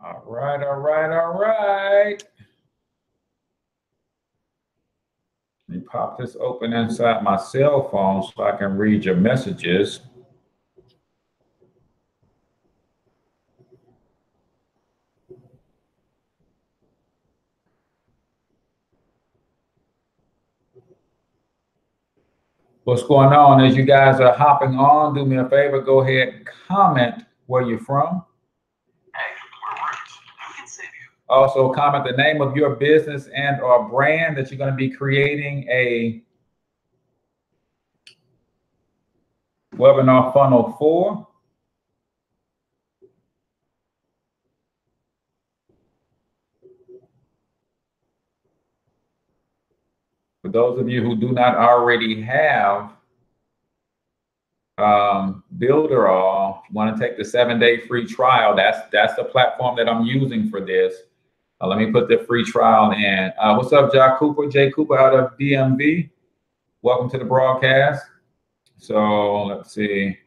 All right, all right, all right. Let me pop this open inside my cell phone so I can read your messages. What's going on? As you guys are hopping on, do me a favor, go ahead, comment where you're from. Hey, we're right. Who can save you? Also comment the name of your business and or brand that you're going to be creating a webinar funnel for. For those of you who do not already have Builderall, if you want to take the 7-day free trial, that's the platform that I'm using for this. Let me put the free trial in. What's up, Jay Cooper? Jay Cooper out of DMV. Welcome to the broadcast. So let's see.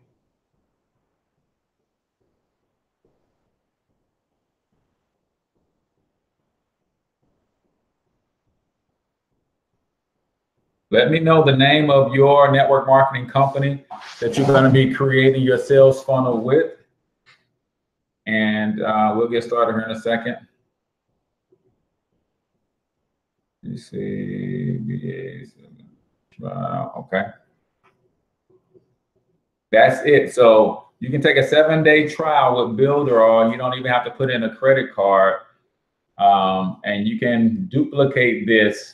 Let me know the name of your network marketing company that you're going to be creating your sales funnel with. And we'll get started here in a second. You see, okay. That's it. So you can take a 7-day trial with Builderall. You don't even have to put in a credit card. And you can duplicate this.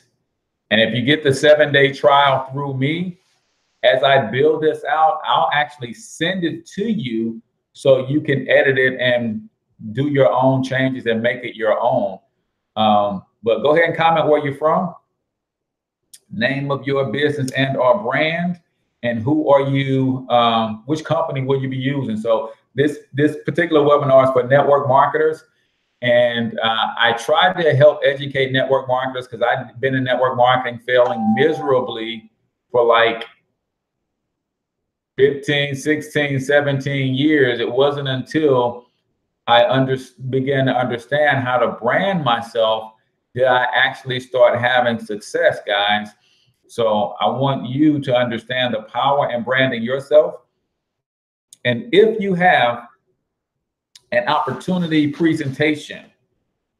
And if you get the 7-day trial through me, as I build this out, I'll actually send it to you so you can edit it and do your own changes and make it your own. But go ahead and comment where you're from, name of your business and or brand, and who are you, which company will you be using? So this particular webinar is for network marketers. And I tried to help educate network marketers because I've been in network marketing failing miserably for like 15, 16, 17 years. It wasn't until I began to understand how to brand myself that I actually start having success, guys. So I want you to understand the power in branding yourself. And if you have an opportunity presentation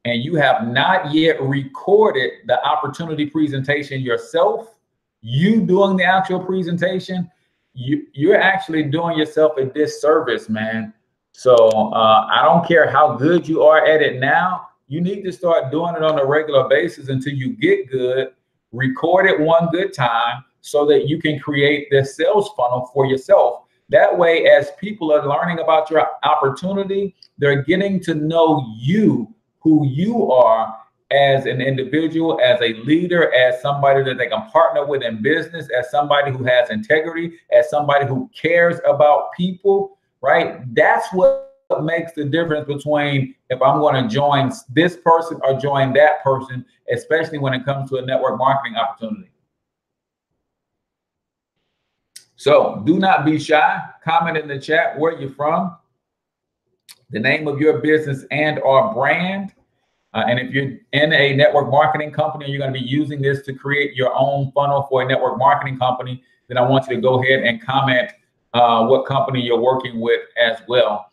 and you have not yet recorded the opportunity presentation yourself, you doing the actual presentation, you're actually doing yourself a disservice, man. So I don't care how good you are at it now, you need to start doing it on a regular basis until you get good. Record it one good time so that you can create this sales funnel for yourself. That way, as people are learning about your opportunity, they're getting to know you, who you are as an individual, as a leader, as somebody that they can partner with in business, as somebody who has integrity, as somebody who cares about people, right? That's what makes the difference between if I'm going to join this person or join that person, especially when it comes to a network marketing opportunity. So do not be shy. Comment in the chat where you're from, the name of your business and or brand. And if you're in a network marketing company and you're going to be using this to create your own funnel for a network marketing company, then I want you to go ahead and comment what company you're working with as well.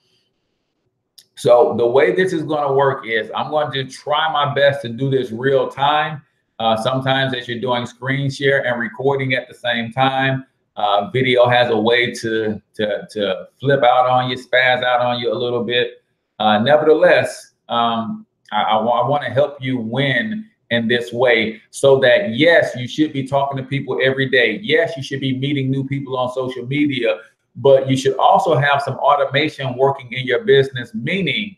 So the way this is going to work is I'm going to try my best to do this real time. Sometimes as you're doing screen share and recording at the same time, video has a way to flip out on you, spaz out on you a little bit. Nevertheless, I want to help you win in this way so that, yes, you should be talking to people every day. Yes, you should be meeting new people on social media, but you should also have some automation working in your business. Meaning,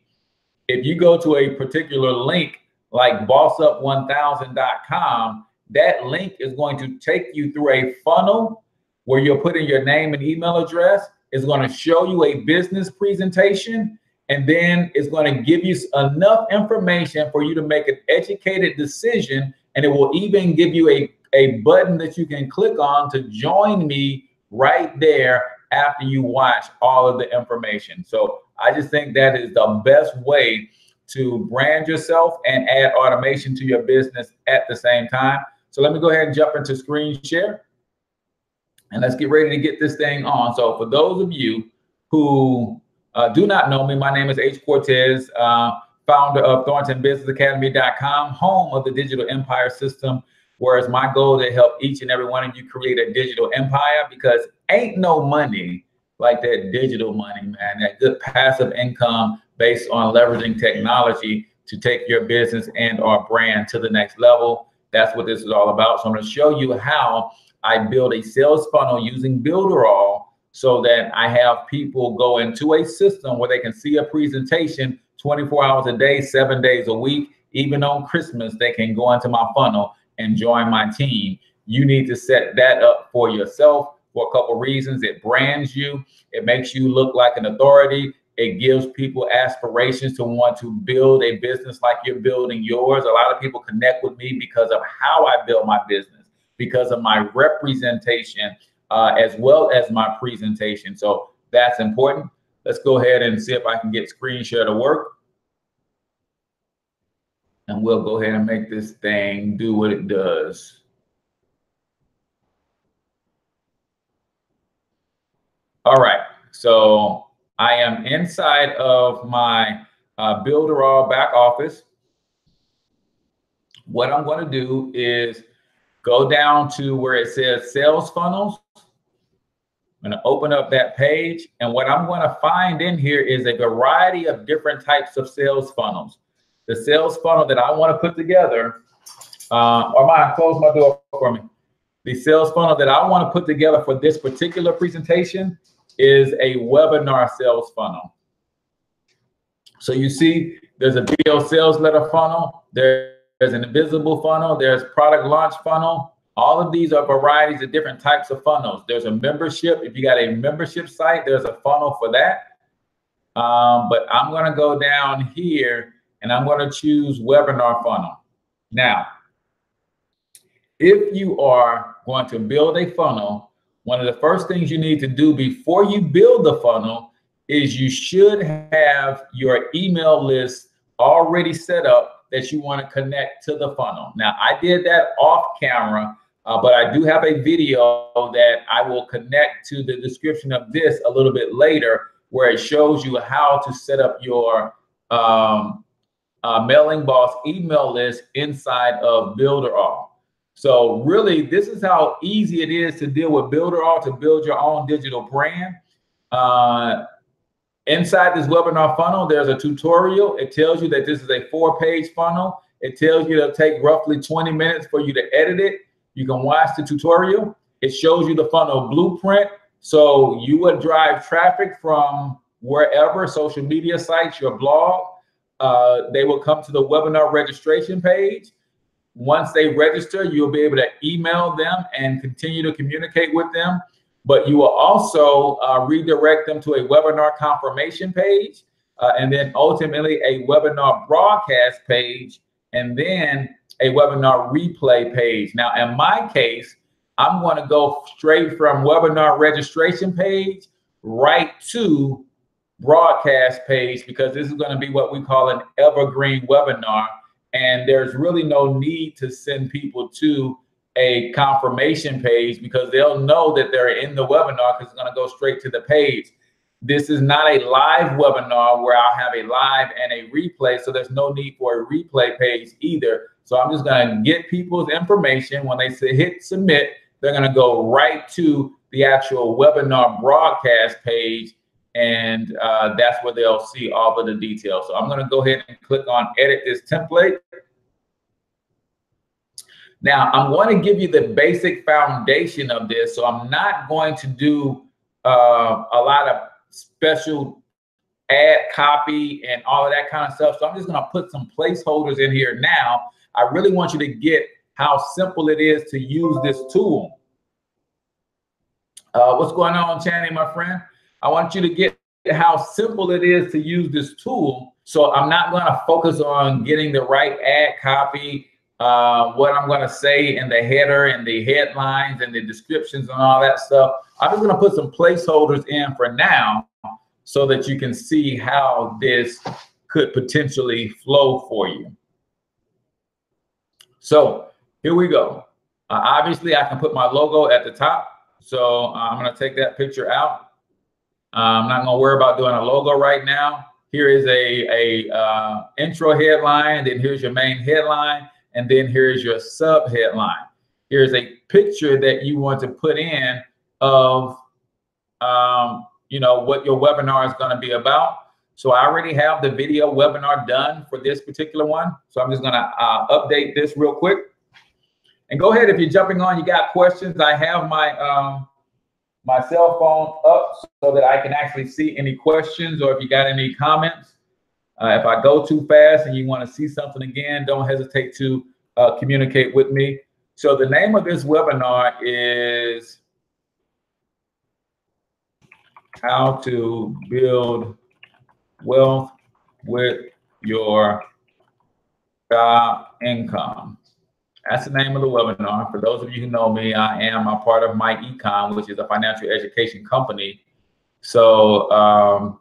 if you go to a particular link like bossup1000.com, that link is going to take you through a funnel where you're putting your name and email address. It's going to show you a business presentation. And then it's going to give you enough information for you to make an educated decision. And it will even give you a button that you can click on to join me right there after you watch all of the information. So I just think that is the best way to brand yourself and add automation to your business at the same time. So let me go ahead and jump into screen share. And let's get ready to get this thing on. So for those of you who do not know me, my name is H. Cortez, founder of ThorntonBusinessAcademy.com, home of the digital empire system, whereas my goal is to help each and every one of you create a digital empire, because ain't no money like that digital money, man, that good passive income based on leveraging technology to take your business and or brand to the next level. That's what this is all about. So I'm going to show you how I build a sales funnel using Builderall so that I have people go into a system where they can see a presentation 24 hours a day, 7 days a week. Even on Christmas, they can go into my funnel and join my team. You need to set that up for yourself for a couple reasons. It brands you. It makes you look like an authority. It gives people aspirations to want to build a business like you're building yours. A lot of people connect with me because of how I build my business, because of my representation, as well as my presentation. So that's important. Let's go ahead and see if I can get screen share to work. And we'll go ahead and make this thing do what it does. All right, so I am inside of my Builderall back office. What I'm going to do is go down to where it says sales funnels. I'm going to open up that page, and what I'm going to find in here is a variety of different types of sales funnels. The sales funnel that I want to put together, close my door for me. The sales funnel that I want to put together for this particular presentation is a webinar sales funnel. So you see, there's a video sales letter funnel. There's an invisible funnel. There's product launch funnel. All of these are varieties of different types of funnels. There's a membership. If you got a membership site, there's a funnel for that. But I'm going to go down here and I'm going to choose webinar funnel. Now, if you are going to build a funnel, one of the first things you need to do before you build the funnel is you should have your email list already set up that you want to connect to the funnel. Now, I did that off camera, but I do have a video that I will connect to the description of this a little bit later, where it shows you how to set up your Mailing Boss email list inside of Builderall. So really, this is how easy it is to deal with Builderall to build your own digital brand. Inside this webinar funnel, there's a tutorial. It tells you that this is a 4-page funnel. It tells you it'll take roughly 20 minutes for you to edit it. You can watch the tutorial. It shows you the funnel blueprint. So you would drive traffic from wherever, social media sites, your blog. They will come to the webinar registration page. Once they register, you'll be able to email them and continue to communicate with them. But you will also redirect them to a webinar confirmation page, and then ultimately a webinar broadcast page, and then a webinar replay page. Now, in my case, I'm going to go straight from webinar registration page right to broadcast page, because this is going to be what we call an evergreen webinar. And there's really no need to send people to a confirmation page, because they'll know that they're in the webinar because it's going to go straight to the page. This is not a live webinar where I'll have a live and a replay, so there's no need for a replay page either. So I'm just going to get people's information. When they say hit submit, they're going to go right to the actual webinar broadcast page, and that's where they'll see all of the details. So I'm going to go ahead and click on edit this template. Now, I'm going to give you the basic foundation of this. So I'm not going to do a lot of special ad copy and all of that kind of stuff. So I'm just going to put some placeholders in here now. I really want you to get how simple it is to use this tool. What's going on, Channing, my friend? I want you to get how simple it is to use this tool. So I'm not going to focus on getting the right ad copy, what I'm going to say in the header and the headlines and the descriptions and all that stuff. I'm just going to put some placeholders in for now so that you can see how this could potentially flow for you. So here we go. Obviously, I can put my logo at the top. So I'm going to take that picture out. I'm not going to worry about doing a logo right now. Here is a intro headline. Then here's your main headline. And then here's your sub headline. Here's a picture that you want to put in of you know, what your webinar is going to be about. So I already have the video webinar done for this particular one. So I'm just going to update this real quick. And go ahead, if you're jumping on, you got questions. I have my my cell phone up so that I can actually see any questions, or if you got any comments. If I go too fast and you want to see something again, don't hesitate to communicate with me. So the name of this webinar is How to Build Wealth with Your Job Income. That's the name of the webinar. For those of you who know me, I am a part of MyEcon, which is a financial education company. So I'm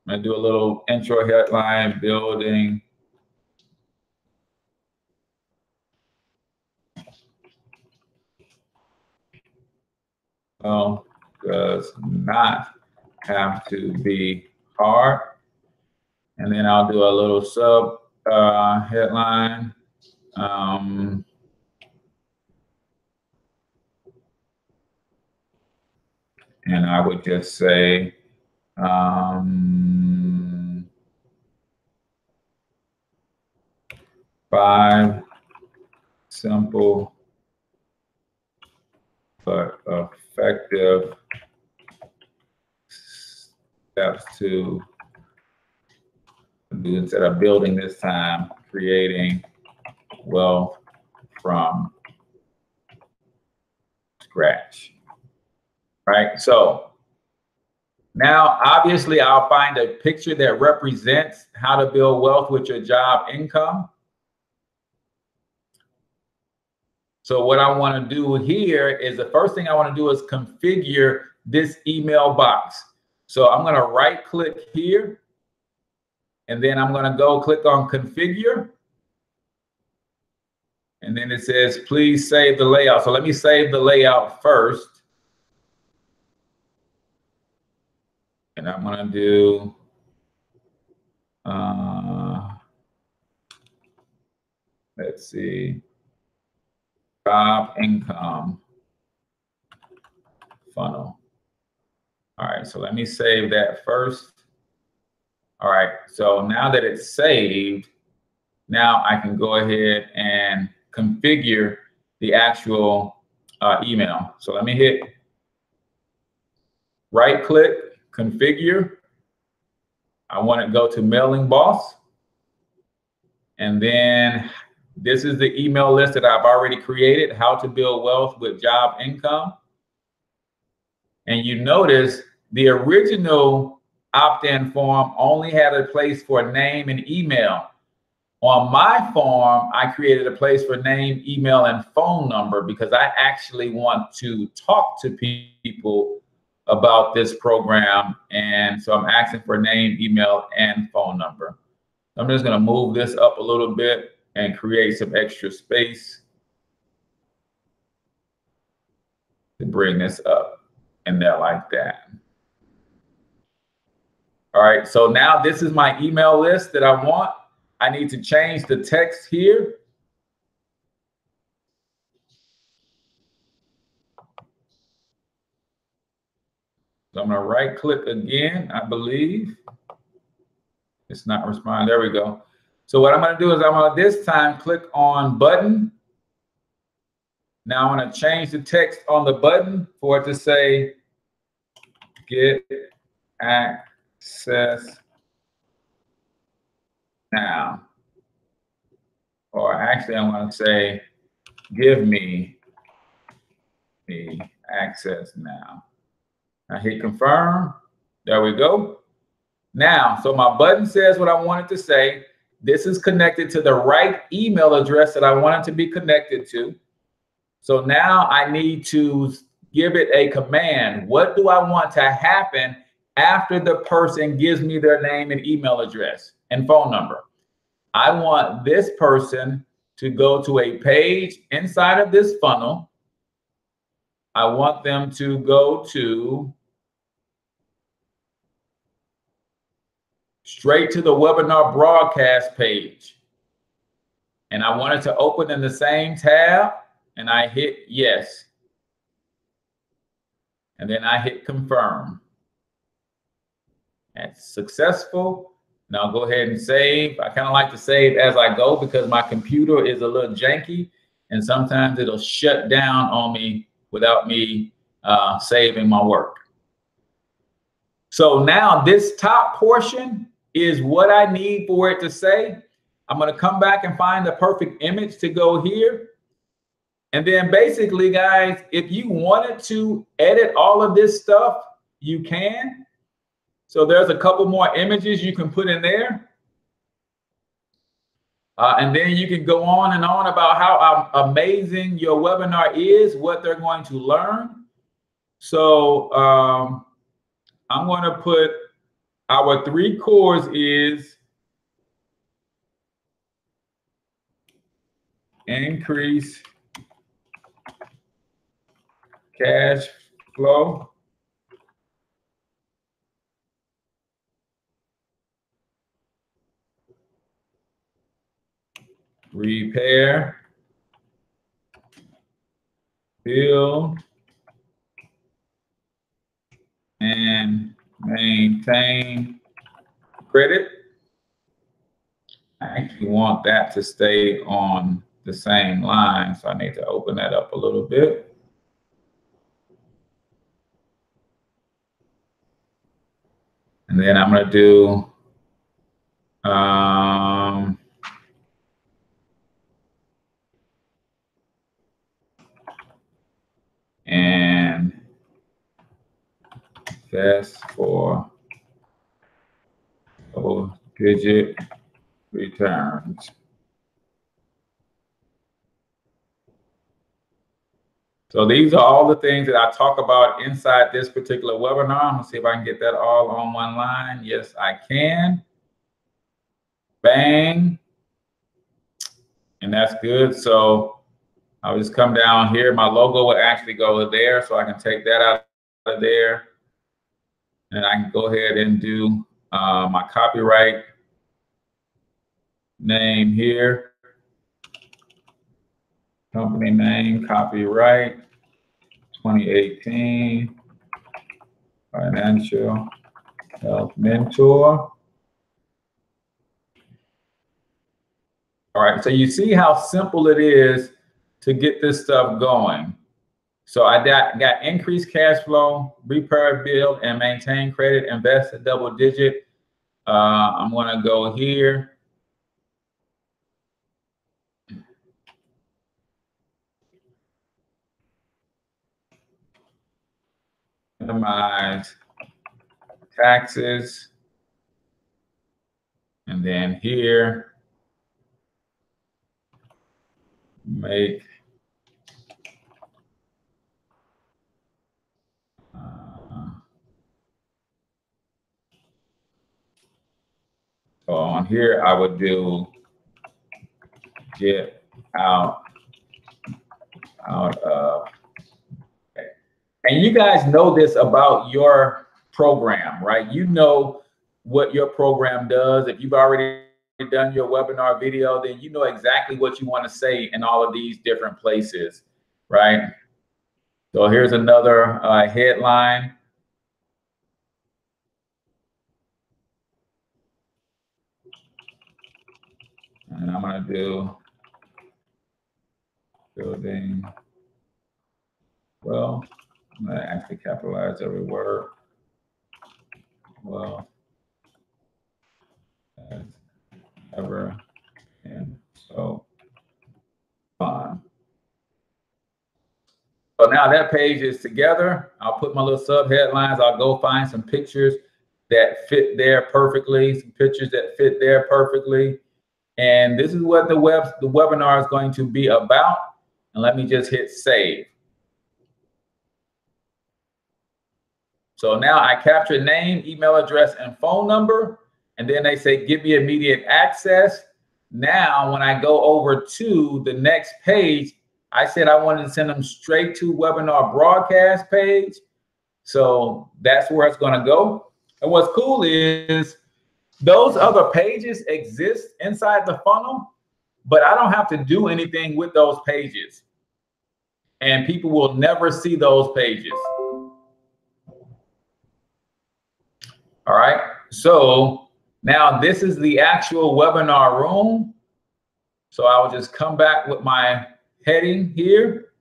going to do a little intro headline, building does not have to be hard. And then I'll do a little sub headline. And I would just say, 5 simple but effective steps to do, instead of building this time, creating wealth from scratch. Right? So now, obviously, I'll find a picture that represents how to build wealth with your job income. So what I want to do here is, the first thing I want to do is configure this email box. So I'm going to right click here, and then I'm going to go click on configure. And then it says, please save the layout. So let me save the layout first. And I'm going to do let's see, job income funnel. All right, so let me save that first. All right, so now that it's saved, now I can go ahead and configure the actual email. So let me hit right click, configure. I want to go to mailing boss. And then this is the email list that I've already created, how to build wealth with job income. And you notice the original opt-in form only had a place for name and email. On my form, I created a place for name, email, and phone number because I actually want to talk to people about this program. And so I'm asking for name, email, and phone number. I'm just going to move this up a little bit and create some extra space to bring this up in there like that. All right, so now this is my email list that I want. I need to change the text here. So I'm going to right click again, I believe. It's not responding. There we go. So what I'm going to do is I'm going to this time click on button. Now I'm going to change the text on the button for it to say get access now. Or actually I'm going to say give me the access now. I hit confirm. There we go. Now, so my button says what I want it to say. This is connected to the right email address that I want it to be connected to. So now I need to give it a command. What do I want to happen after the person gives me their name and email address and phone number. I want this person to go to a page inside of this funnel. I want them to go to straight to the webinar broadcast page. And I want it to open in the same tab, and I hit yes. And then I hit confirm. That's successful. Now I'll go ahead and save. I kind of like to save as I go because my computer is a little janky and sometimes it'll shut down on me without me saving my work. So now this top portion is what I need for it to say. I'm going to come back and find the perfect image to go here. And then basically, guys, if you wanted to edit all of this stuff, you can. So there's a couple more images you can put in there. And then you can go on and on about how amazing your webinar is, what they're going to learn. So I'm going to put our 3 cores is increase cash flow, repair, build, and maintain credit. I actually want that to stay on the same line, so I need to open that up a little bit. And then I'm going to do and test for double-digit returns. So these are all the things that I talk about inside this particular webinar. I'm gonna see if I can get that all on one line. Yes, I can. Bang. And that's good. So I'll just come down here. My logo will actually go there, so I can take that out of there. And I can go ahead and do my copyright name here. Company name, copyright, 2018, Financial Health Mentor. All right, so you see how simple it is to get this stuff going. So I got increased cash flow, repair, build, and maintain credit, invest at double digit. I'm gonna go here. Minimize taxes. And then here, make so on here, I would do get out of. And you guys know this about your program, right? You know what your program does. If you've already done your webinar video, then you know exactly what you want to say in all of these different places, right? So here's another headline. And I'm going to do building, well, I'm going to actually capitalize every word. Well, as ever, and so fun. So now that page is together. I'll put my little sub headlines. I'll go find some pictures that fit there perfectly, some pictures that fit there perfectly. And this is what the webinar is going to be about. And let me just hit save. So now I capture name, email address, and phone number. And then they say, give me immediate access. Now, when I go over to the next page, I said I wanted to send them straight to webinar broadcast page. So that's where it's going to go. And what's cool is those other pages exist inside the funnel, but I don't have to do anything with those pages. And people will never see those pages. All right. So now this is the actual webinar room. So I will just come back with my heading here.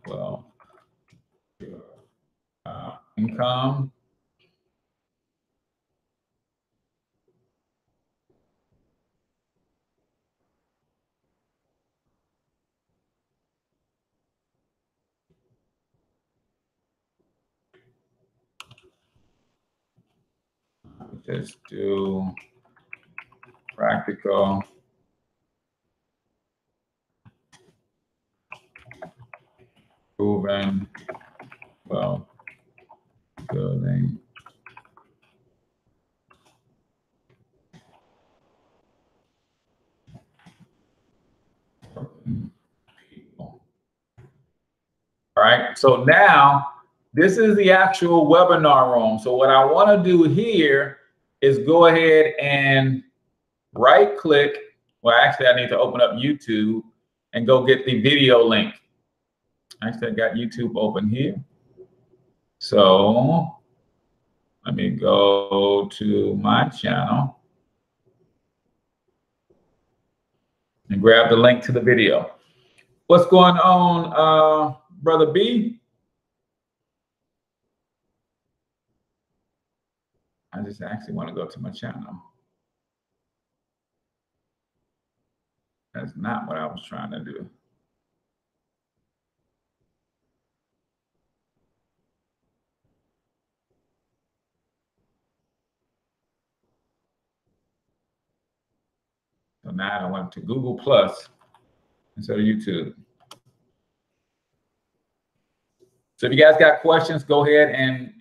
Well, income. Just do practical. Proven. Well, building. People. All right. So now this is the actual webinar room. So what I want to do here is go ahead and right click. Well, actually, I need to open up YouTube and go get the video link. Actually, I got YouTube open here. So let me go to my channel and grab the link to the video. What's going on, Brother B? I just actually want to go to my channel. That's not what I was trying to do. So now I went to Google Plus instead of YouTube. So if you guys got questions, go ahead and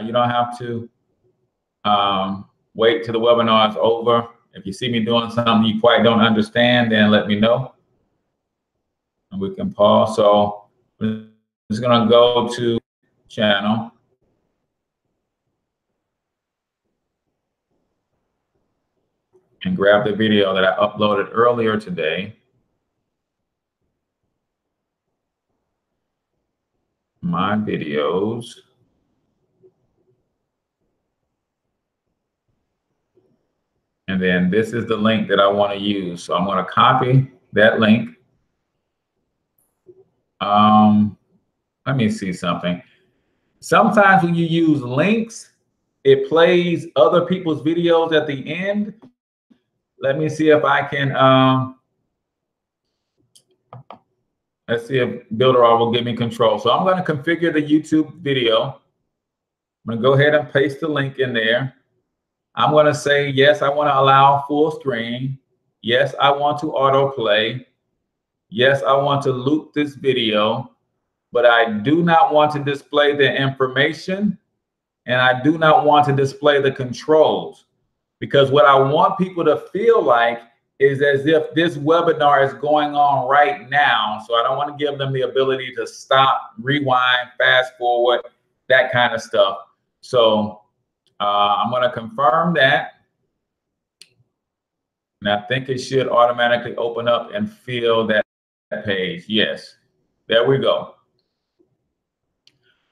you don't have to wait till the webinar is over. If you see me doing something you quite don't understand, then let me know, and we can pause. So I'm just gonna go to channel. And grab the video that I uploaded earlier today. My videos. And then this is the link that I want to use. So I'm going to copy that link. Let me see something. Sometimes when you use links, it plays other people's videos at the end. Let me see if I can, let's see if Builderall will give me control. So I'm going to configure the YouTube video. I'm going to go ahead and paste the link in there. I'm going to say, yes, I want to allow full screen. Yes, I want to autoplay. Yes, I want to loop this video, but I do not want to display the information, and I do not want to display the controls, because what I want people to feel like is as if this webinar is going on right now. So I don't want to give them the ability to stop, rewind, fast forward, that kind of stuff. So I'm going to confirm that. And I think it should automatically open up and fill that page. Yes, there we go.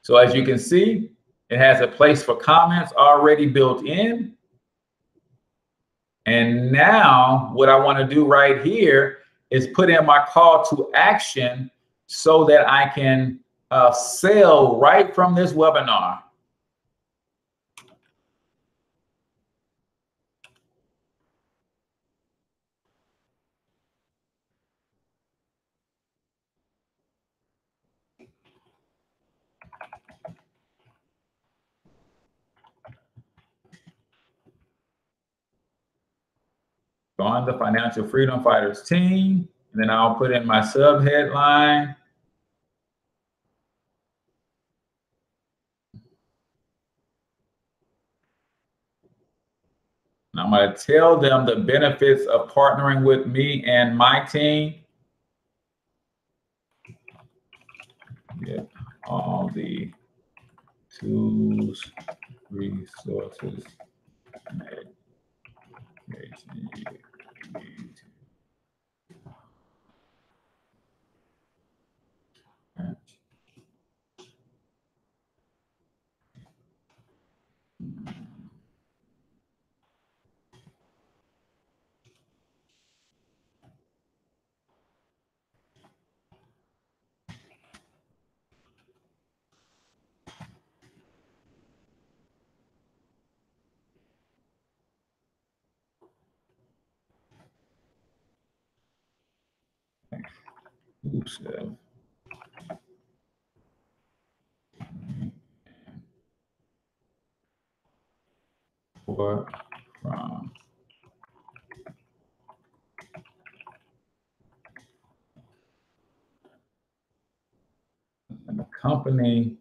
So as you can see, it has a place for comments already built in. And now what I want to do right here is put in my call to action so that I can sell right from this webinar. Join the Financial Freedom Fighters team. And then I'll put in my sub headline. And I'm going to tell them the benefits of partnering with me and my team. Get all the tools, resources, oops. Or from the company.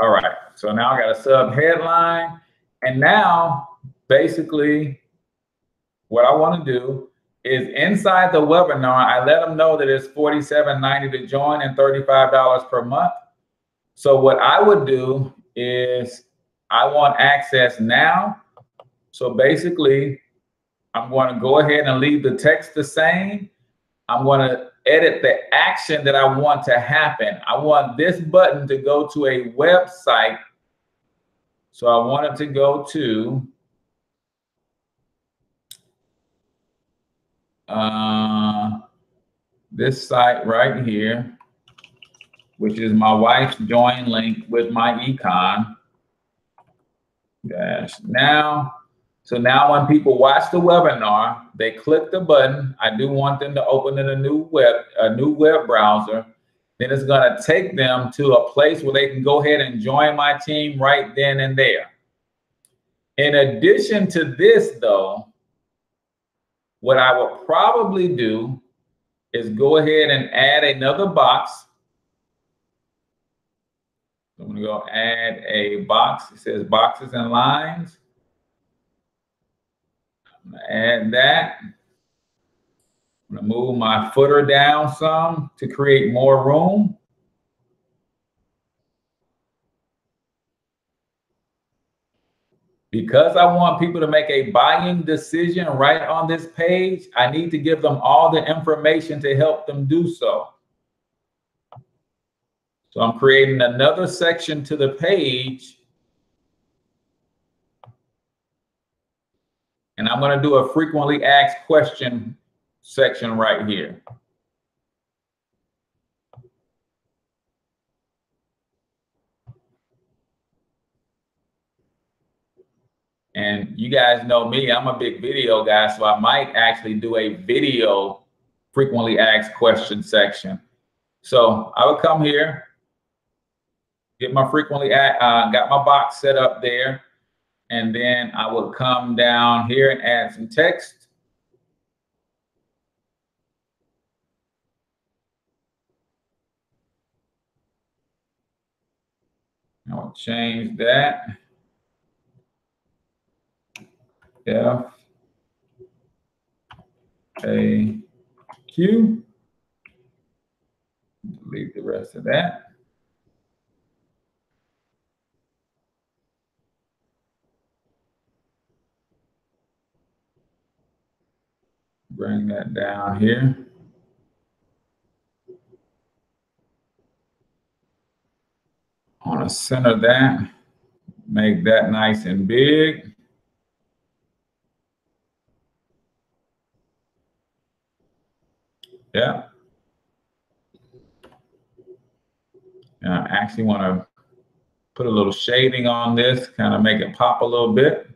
All right, so now I got a sub headline. And now basically what I want to do is inside the webinar, I let them know that it's $47.90 to join and $35 per month. So what I would do is I want access now. So basically, I'm going to go ahead and leave the text the same. I'm going to edit the action that I want to happen. I want this button to go to a website. So I want it to go to this site right here, which is my wife's join link with MyEcon. Now, so now when people watch the webinar, they click the button. I do want them to open in a new web browser. Then it's going to take them to a place where they can go ahead and join my team right then and there. In addition to this, though, what I will probably do is go ahead and add another box. I'm going to go add a box. It says boxes and lines. I'm going to add that. I'm going to move my footer down some to create more room. Because I want people to make a buying decision right on this page, I need to give them all the information to help them do so. So I'm creating another section to the page. And I'm going to do a frequently asked question section right here. And you guys know me, I'm a big video guy, so I might actually do a video frequently asked question section. So I would come here, get my got my box set up there, and then I would come down here and add some text. I will change that. FAQ. Delete the rest of that. Bring that down here. I want to center that, make that nice and big. Yeah. And I actually want to put a little shading on this, kind of make it pop a little bit.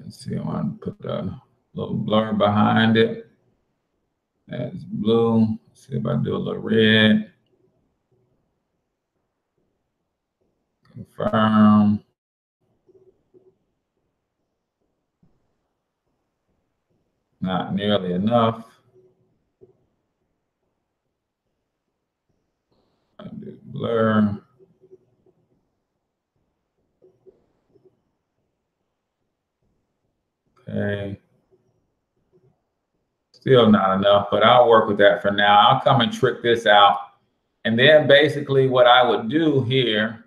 Let's see, I want to put a little blur behind it. That's blue. Let's see if I do a little red. Confirm. Not nearly enough. I do blur. Okay. Still not enough, but I'll work with that for now. I'll come and trick this out. And then basically what I would do here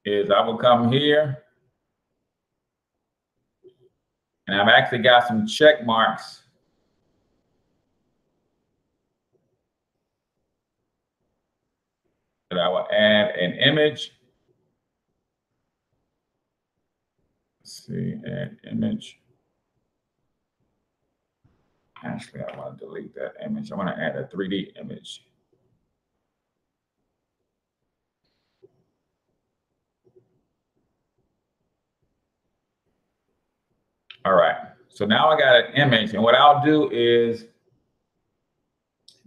is I will come here, and I've actually got some check marks that I will add an image. Let's see, add image. Actually, I want to delete that image. I want to add a 3D image. All right, so now I got an image, and what I'll do is,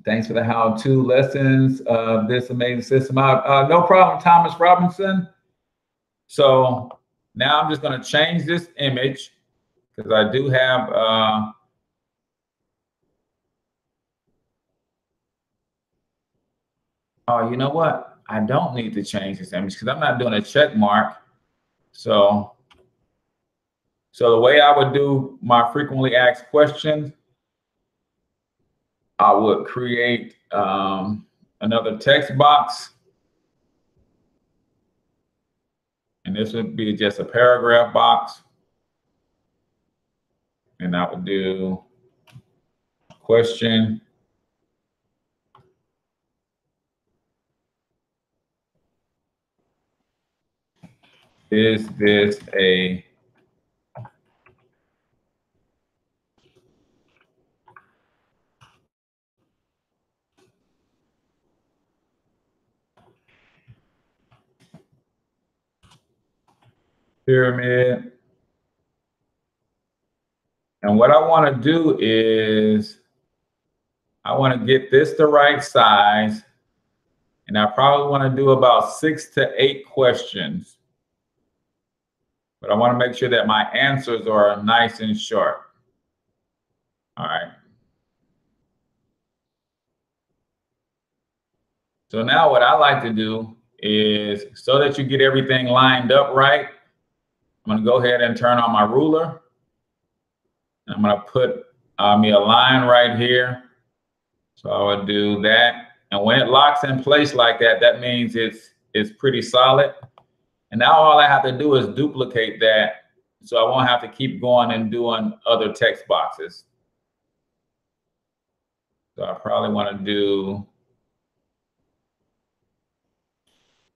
thanks for the how-to lessons of this amazing system. No problem, Thomas Robinson. So now I'm just going to change this image because I do have oh, you know what? I don't need to change this image because I'm not doing a check mark. So the way I would do my frequently asked questions, I would create another text box. And this would be just a paragraph box. And I would do question. Is this a pyramid? And what I want to do is I want to get this the right size. And I probably want to do about 6 to 8 questions. But I want to make sure that my answers are nice and short. All right. So now what I like to do is, so that you get everything lined up right, I'm going to go ahead and turn on my ruler. And I'm going to put me a line right here. So I would do that. And when it locks in place like that, that means it's pretty solid. And now all I have to do is duplicate that, so I won't have to keep going and doing other text boxes. So I probably want to do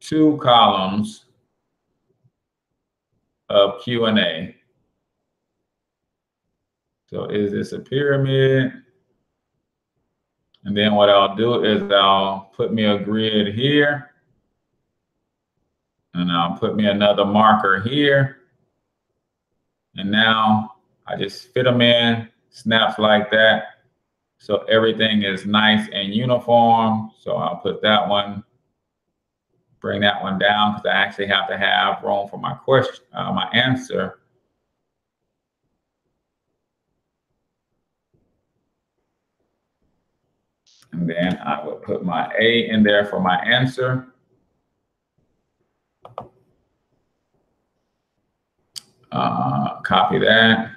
2 columns of Q&A. So is this a pyramid? And then what I'll do is I'll put me a grid here. And I'll put me another marker here. And now I just fit them in, snaps like that. So everything is nice and uniform. So I'll put that one, bring that one down, because I actually have to have room for my question, my answer. And then I will put my A in there for my answer. Copy that.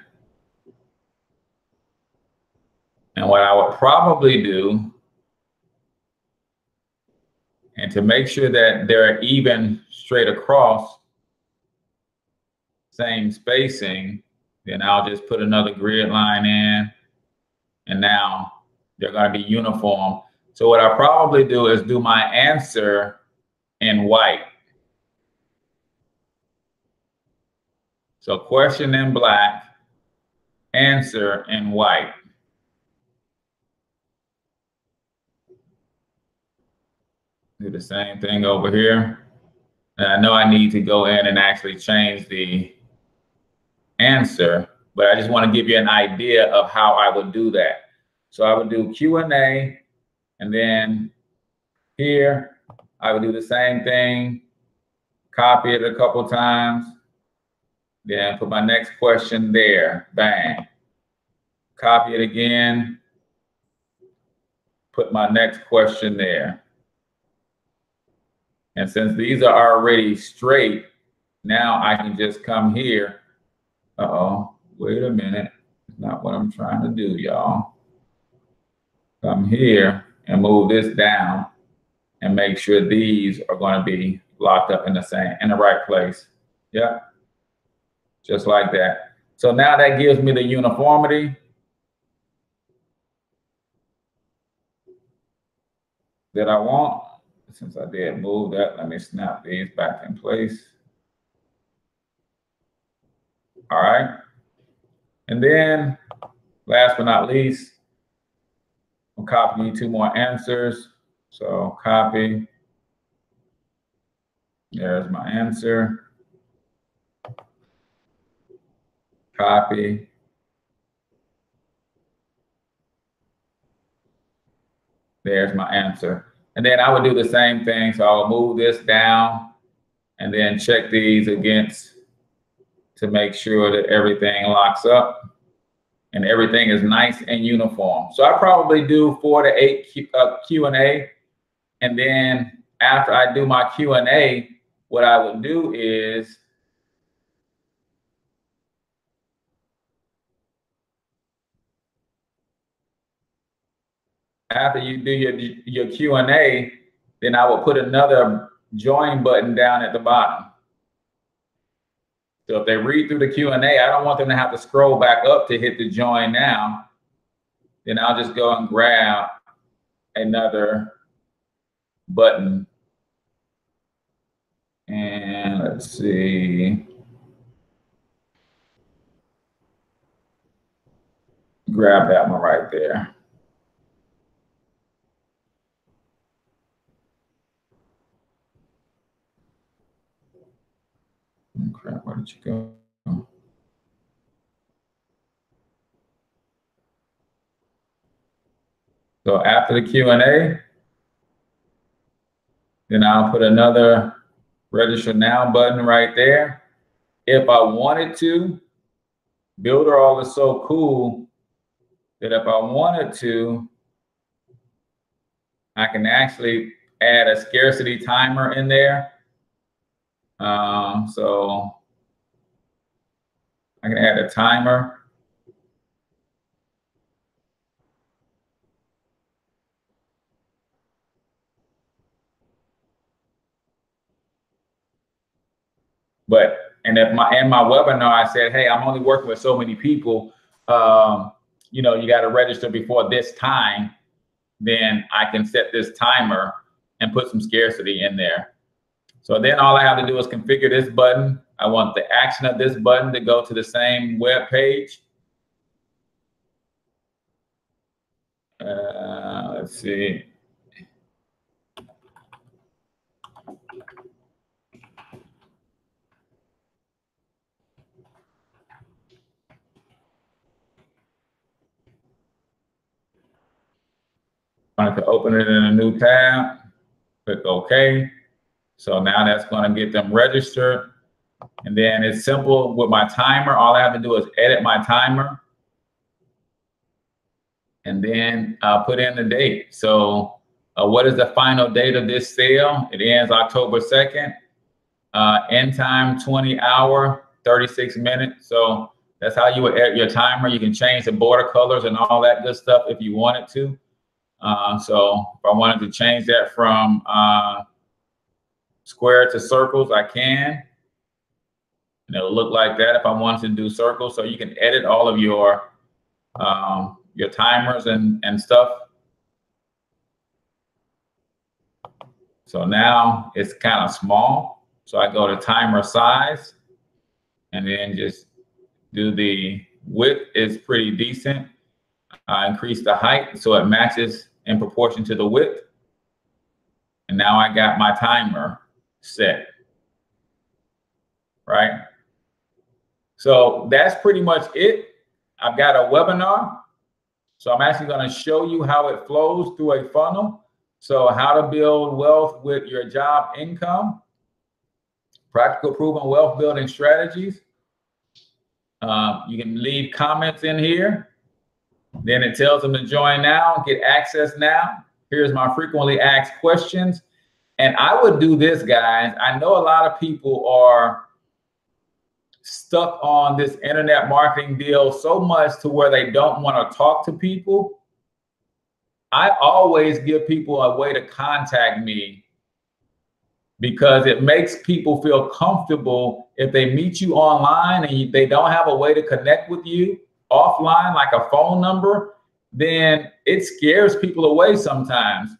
And what I would probably do, and to make sure that they're even straight across, same spacing, then I'll just put another grid line in, and now they're going to be uniform. So what I probably do is do my answer in white. So question in black, answer in white. Do the same thing over here. And I know I need to go in and actually change the answer, but I just want to give you an idea of how I would do that. So I would do Q&A, and then here I would do the same thing, copy it a couple times, then put my next question there, bang. Copy it again, put my next question there. And since these are already straight, now I can just come here. Uh-oh, wait a minute. It's not what I'm trying to do, y'all. Come here and move this down and make sure these are going to be locked up in the right place. Yep, just like that. So now that gives me the uniformity that I want. Since I did move that, let me snap these back in place. All right. And then last but not least, I'll copy 2 more answers. So copy. There's my answer. Copy. There's my answer. And then I would do the same thing. So I'll move this down and then check these against to make sure that everything locks up and everything is nice and uniform. So I probably do 4 to 8 Q&A. And then after I do my Q&A, what I would do is after you do your Q&A, then I will put another join button down at the bottom. So if they read through the Q&A, I don't want them to have to scroll back up to hit the join now. Then I'll just go and grab another button. And let's see. Grab that one right there. Oh, crap, where did you go? So after the Q&A, then I'll put another register now button right there. If I wanted to, Builderall is so cool that if I wanted to, I can actually add a scarcity timer in there. So I can add a timer. And if in my webinar, I said, hey, I'm only working with so many people, you know, you got to register before this time, then I can set this timer and put some scarcity in there. So then all I have to do is configure this button. I want the action of this button to go to the same web page. Let's see. I want to open it in a new tab, click OK. So now that's going to get them registered. And then it's simple with my timer. All I have to do is edit my timer. And then I'll put in the date. So what is the final date of this sale? It ends October 2nd. End time 20 hour, 36 minutes. So that's how you would edit your timer. You can change the border colors and all that good stuff if you wanted to. So if I wanted to change that from square to circles, I can. And it'll look like that if I wanted to do circles. So you can edit all of your timers and stuff. So now it's kind of small. So I go to timer size. and then just do the width is pretty decent. Increase the height so it matches in proportion to the width. And now I got my timer set, right? So that's pretty much it. I've got a webinar. So I'm actually going to show you how it flows through a funnel. So how to build wealth with your job income, practical proven wealth building strategies. You can leave comments in here. Then it tells them to join now, get access now. Here's my frequently asked questions. And I would do this, guys. I know a lot of people are stuck on this internet marketing deal so much to where they don't want to talk to people. I always give people a way to contact me because it makes people feel comfortable if they meet you online and they don't have a way to connect with you offline, like a phone number, then it scares people away sometimes.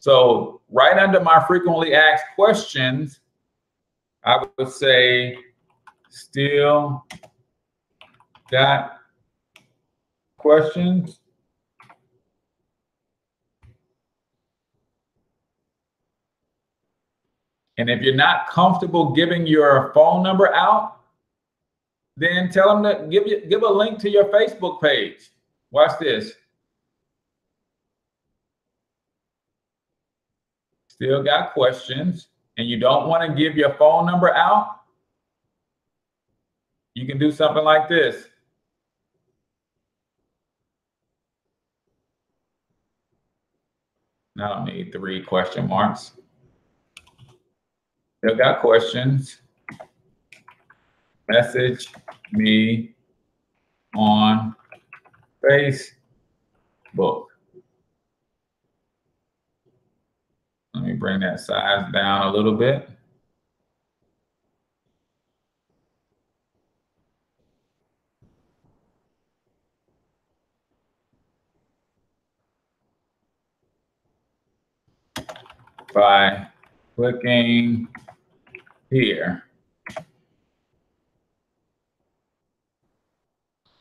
So right under my frequently asked questions, I would say, still got questions? And if you're not comfortable giving your phone number out, then tell them to give a link to your Facebook page. Watch this. Still got questions, and you don't want to give your phone number out? You can do something like this. I don't need 3 question marks. Still got questions. Message me on Facebook. Let me bring that size down a little bit. By clicking here.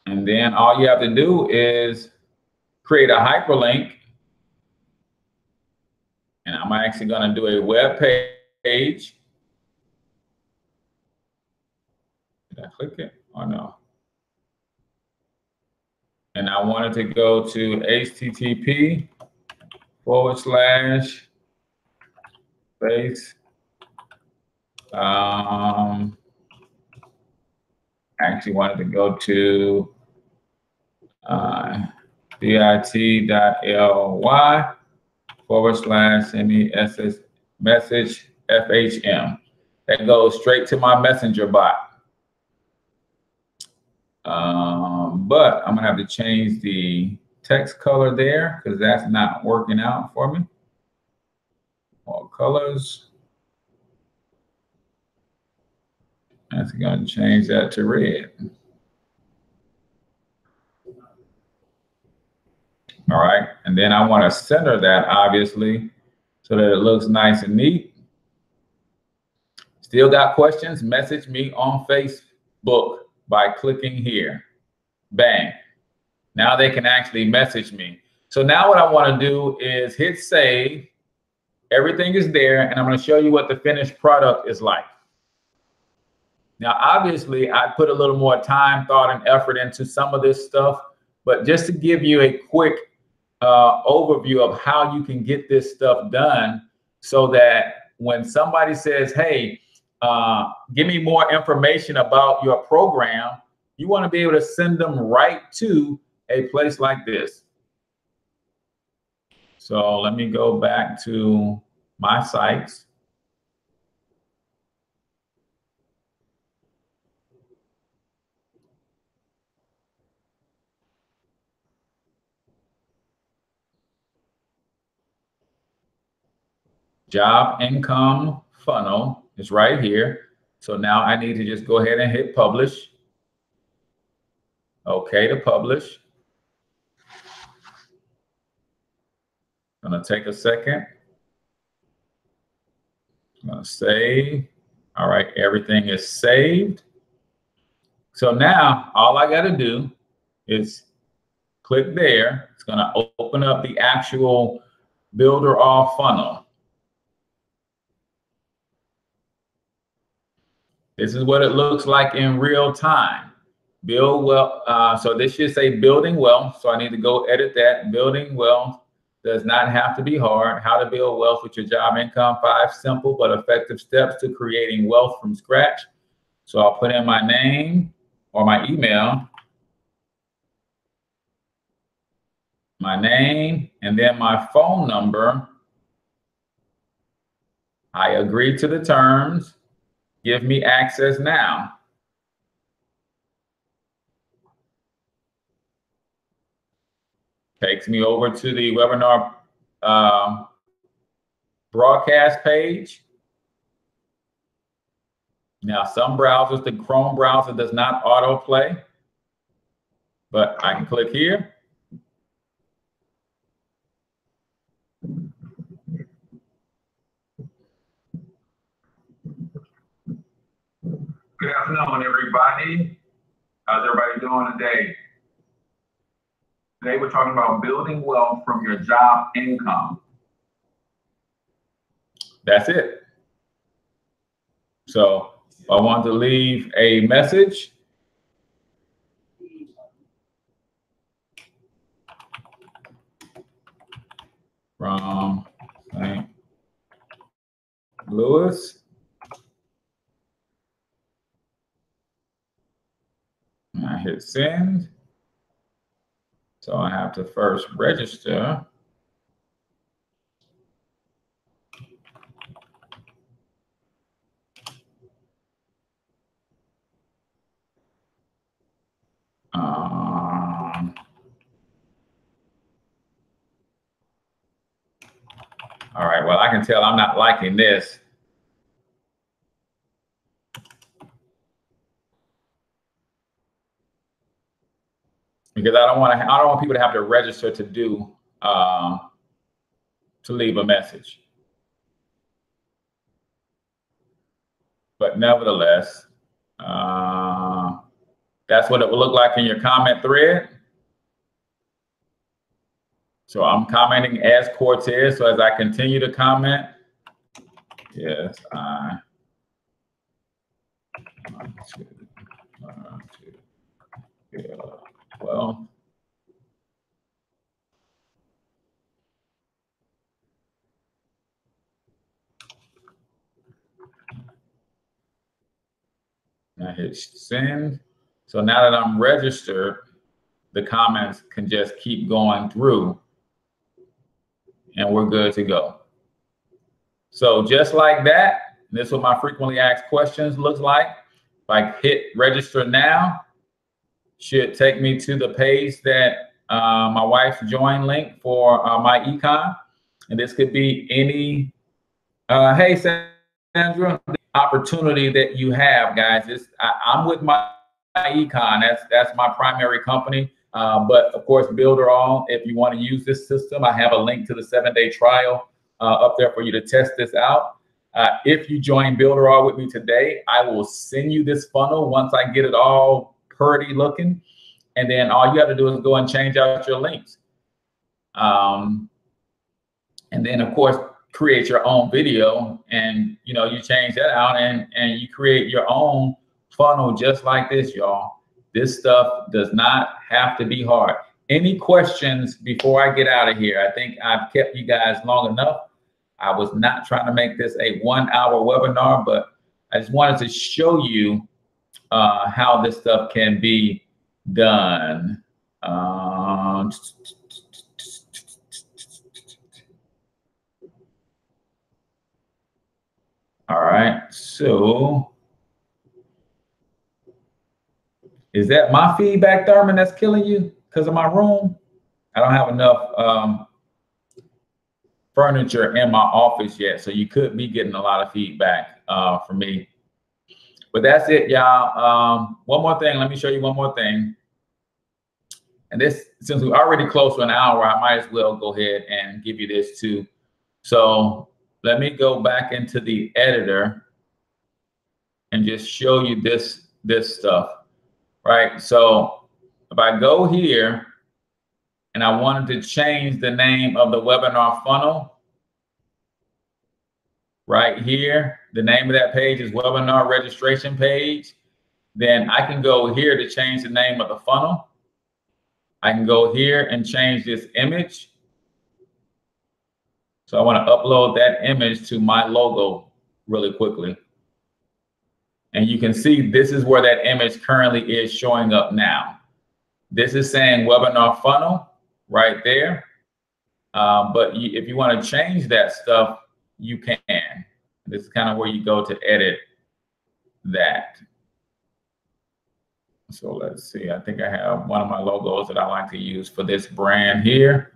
And then all you have to do is create a hyperlink. And I'm actually going to do a web page. Did I click it or no? And I wanted to go to http:// actually wanted to go to bit.ly / send me message FHM. That goes straight to my messenger bot. But I'm gonna have to change the text color there because that's not working out for me. All colors. That's gonna change that to red. All right, and then I want to center that obviously so that it looks nice and neat. Still got questions? Message me on Facebook by clicking here. Bang. Now they can actually message me. So now what I want to do is hit save. Everything is there, and I'm going to show you what the finished product is like. Now, obviously, I put a little more time, thought, and effort into some of this stuff, but just to give you a quick overview of how you can get this stuff done so that when somebody says, hey, give me more information about your program, you want to be able to send them right to a place like this. So let me go back to my sites. Job income funnel is right here. So now I need to just go ahead and hit publish. Okay to publish. Gonna take a second. I'm gonna save. All right, everything is saved. So now all I got to do is click there. It's going to open up the actual builder all funnel. This is what it looks like in real time. Build wealth. So this should say building wealth. So I need to go edit that. Building wealth does not have to be hard. How to build wealth with your job income. 5 simple but effective steps to creating wealth from scratch. So I'll put in my name or my email. My name and then my phone number. I agree to the terms. Give me access now. Takes me over to the webinar broadcast page. Now, some browsers, the Chrome browser does not autoplay, but I can click here. Good afternoon, everybody. How's everybody doing today? Today we're talking about building wealth from your job income. That's it. So I want to leave a message. From St. Louis. And I hit send. So I have to first register. All right, well, I can tell I'm not liking this. Because I don't want people to have to register to do to leave a message. But nevertheless, that's what it will look like in your comment thread. So I'm commenting as Cortez. So as I continue to comment, yes, I want to build wealth. And I hit send. So now that I'm registered, the comments can just keep going through and we're good to go. So just like that, this is what my frequently asked questions looks like. If I hit register now, should take me to the page that my wife's join link for MyEcon. And this could be any, hey, Sandra, opportunity that you have, guys. I'm with MyEcon. That's my primary company. But of course, Builder All, if you want to use this system, I have a link to the 7-day trial up there for you to test this out. If you join Builder All with me today, I will send you this funnel once I get it all pretty looking. And then all you have to do is go and change out your links. And then, of course, create your own video and, you change that out and you create your own funnel just like this, y'all. This stuff does not have to be hard. Any questions before I get out of here? I think I've kept you guys long enough. I was not trying to make this a 1-hour webinar, but I just wanted to show you how this stuff can be done. All right, so is that my feedback, Thurman, that's killing you because of my room? I don't have enough furniture in my office yet, so you could be getting a lot of feedback from me. But that's it, y'all. One more thing. Let me show you one more thing. And this, since we're already close to an hour, I might as well go ahead and give you this too. So let me go back into the editor and just show you this stuff. right? So if I go here and I wanted to change the name of the webinar funnel, right here, the name of that page is webinar registration page. Then I can go here to change the name of the funnel. I can go here and change this image. So I want to upload that image to my logo really quickly. And you can see this is where that image currently is showing up now. This is saying webinar funnel right there. But if you want to change that stuff, you can. This is kind of where you go to edit that. So let's see, I think I have one of my logos that I like to use for this brand here.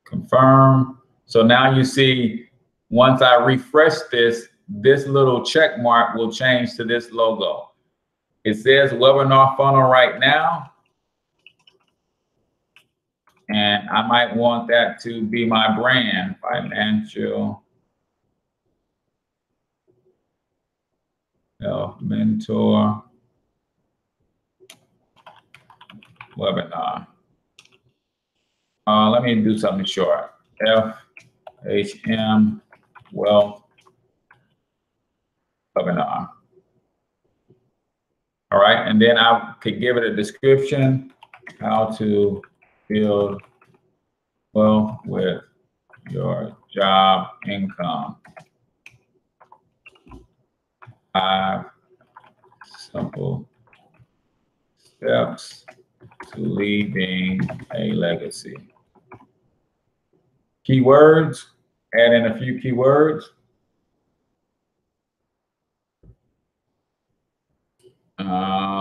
Confirm. So now you see, once I refresh this, this little check mark will change to this logo. It says webinar funnel right now. And I might want that to be my brand, financial health mentor webinar. Let me do something short. FHM Wealth Webinar. All right, and then I could give it a description: how to build wealth with your job income. 5 simple steps to leaving a legacy. Keywords, add in a few keywords.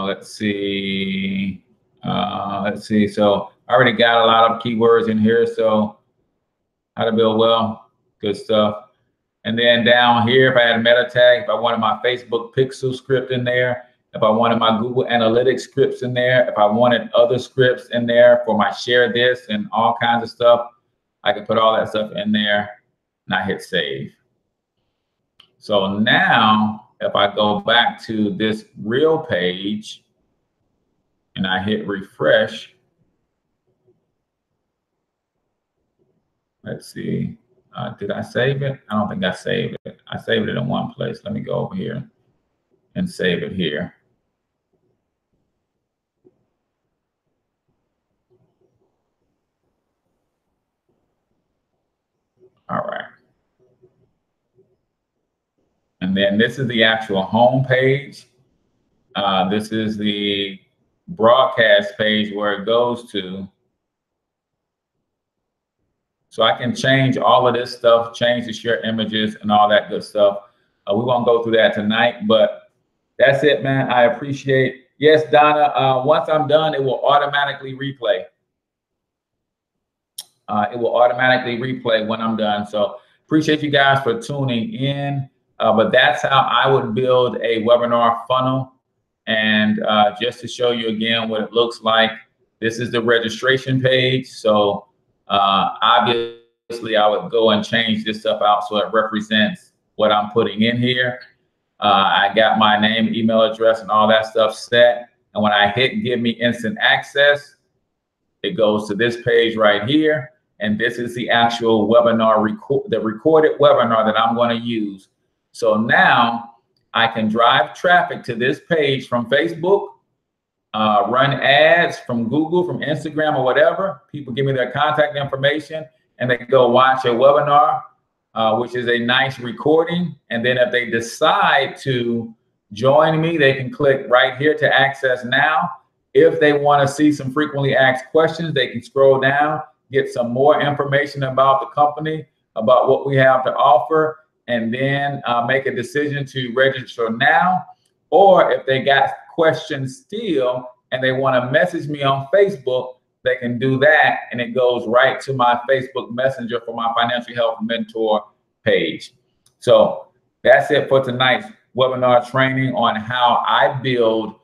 Let's see. So I already got a lot of keywords in here. So how to build wealth, good stuff. And then down here, if I had a meta tag, if I wanted my Facebook pixel script in there, if I wanted my Google Analytics scripts in there, if I wanted other scripts in there for my share this and all kinds of stuff, I can put all that stuff in there and I hit save. So now if I go back to this real page and I hit refresh, let's see, did I save it? I don't think I saved it. I saved it in one place. Let me go over here and save it here. All right. And then this is the actual home page. This is the broadcast page where it goes to. So I can change all of this stuff, change the share images and all that good stuff. We won't go through that tonight, but that's it, man. I appreciate. Yes, Donna, once I'm done, it will automatically replay. It will automatically replay when I'm done. So appreciate you guys for tuning in. But that's how I would build a webinar funnel. And just to show you again what it looks like, this is the registration page. So obviously I would go and change this stuff out so it represents what I'm putting in here. I got my name, email address, and all that stuff set. And when I hit give me instant access, it goes to this page right here. And this is the actual webinar, the recorded webinar that I'm going to use. So now I can drive traffic to this page from Facebook, run ads from Google, from Instagram, or whatever. People give me their contact information and they go watch a webinar, which is a nice recording. And then if they decide to join me, they can click right here to access now. If they want to see some frequently asked questions, they can scroll down, get some more information about the company, about what we have to offer, and then make a decision to register now. Or if they got questions still and they want to message me on Facebook, they can do that, and it goes right to my Facebook Messenger for my Financial Health Mentor page. So that's it for tonight's webinar training on how I build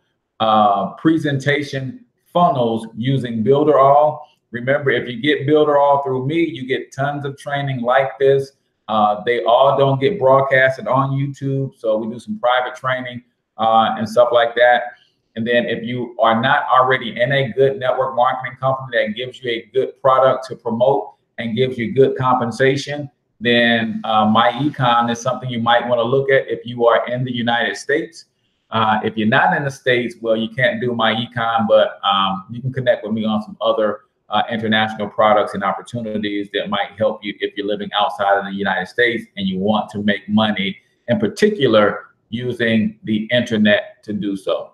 presentation funnels using Builderall. Remember, if you get Builderall through me, you get tons of training like this. They all don't get broadcasted on YouTube, so we do some private training and stuff like that. And then if you are not already in a good network marketing company that gives you a good product to promote and gives you good compensation, then MyEcon is something you might want to look at if you are in the United States. If you're not in the States, well, you can't do MyEcon, but you can connect with me on some other international products and opportunities that might help you if you're living outside of the United States and you want to make money, in particular, using the internet to do so.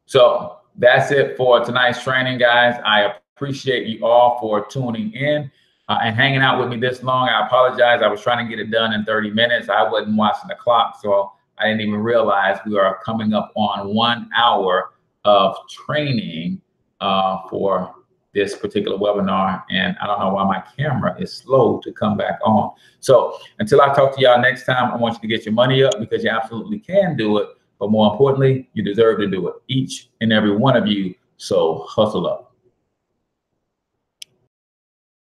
So that's it for tonight's training, guys. I appreciate you all for tuning in and hanging out with me this long. I apologize. I was trying to get it done in 30 minutes. I wasn't watching the clock, so I didn't even realize we are coming up on 1 hour of training for this particular webinar. And I don't know why my camera is slow to come back on. So until I talk to y'all next time, I want you to get your money up, because you absolutely can do it. But more importantly, you deserve to do it, each and every one of you. So hustle up.